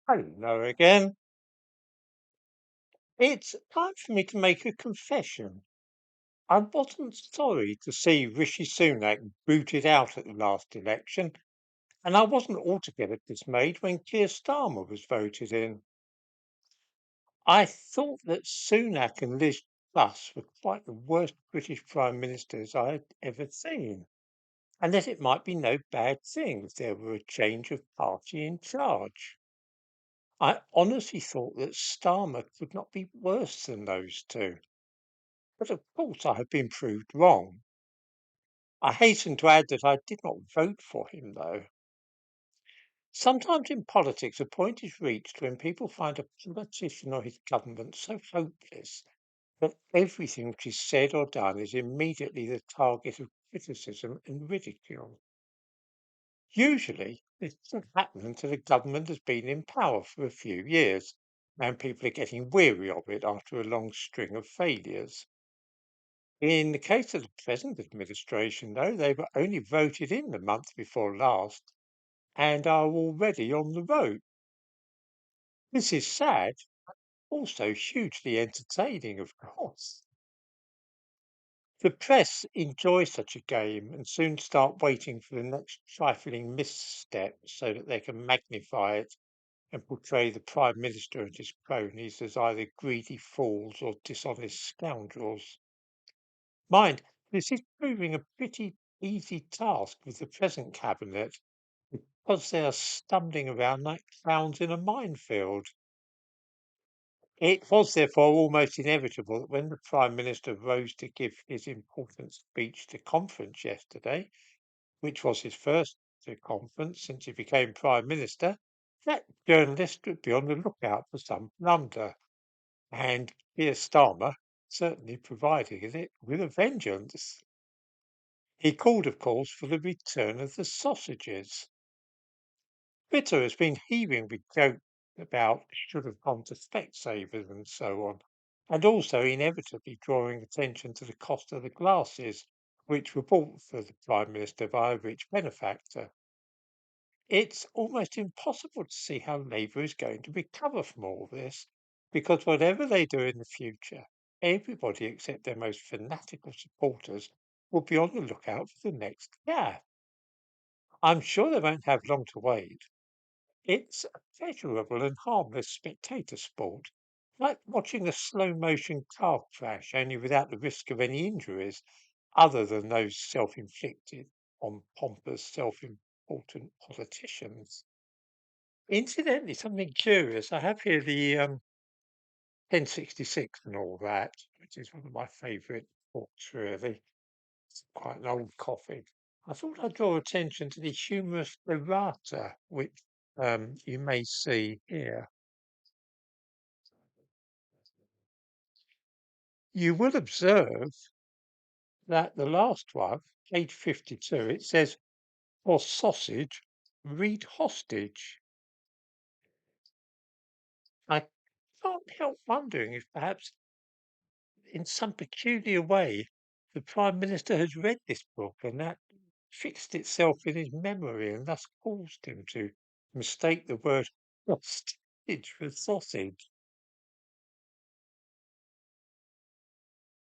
Hello again. It's time for me to make a confession. I wasn't sorry to see Rishi Sunak booted out at the last election, and I wasn't altogether dismayed when Keir Starmer was voted in. I thought that Sunak and Liz Truss were quite the worst British Prime Ministers I had ever seen, and that it might be no bad thing if there were a change of party in charge. I honestly thought that Starmer could not be worse than those two. But of course I have been proved wrong. I hasten to add that I did not vote for him, though. Sometimes in politics, a point is reached when people find a politician or his government so hopeless that everything which is said or done is immediately the target of criticism and ridicule. Usually, this doesn't happen until a government has been in power for a few years, and people are getting weary of it after a long string of failures. In the case of the present administration, though, they were only voted in the month before last and are already on the road. This is sad, also hugely entertaining, of course. The press enjoy such a game and soon start waiting for the next trifling misstep so that they can magnify it and portray the Prime Minister and his cronies as either greedy fools or dishonest scoundrels. Mind, this is proving a pretty easy task with the present cabinet because they are stumbling around like clowns in a minefield. It was therefore almost inevitable that when the Prime Minister rose to give his important speech to conference yesterday, which was his first conference since he became Prime Minister, that journalist would be on the lookout for some blunder, and Keir Starmer certainly provided it with a vengeance. He called, of course, for the return of the sausages. Twitter has been heaving with jokes about should have gone to Specsavers and so on, and also inevitably drawing attention to the cost of the glasses, which were bought for the Prime Minister by a rich benefactor. It's almost impossible to see how Labour is going to recover from all this, because whatever they do in the future, everybody except their most fanatical supporters will be on the lookout for the next gaffe. I'm sure they won't have long to wait. It's a pleasurable and harmless spectator sport, like watching a slow motion car crash, only without the risk of any injuries other than those self inflicted on pompous, self important politicians. Incidentally, something curious. I have here the 1066 and all that, which is one of my favourite books, really. It's quite an old coffee. I thought I'd draw attention to the humorous errata, which you may see here. You will observe that the last one, page 52, it says, for sausage, read hostage. I can't help wondering if perhaps in some peculiar way the Prime Minister has read this book and that fixed itself in his memory and thus caused him to mistake the word hostage for sausage.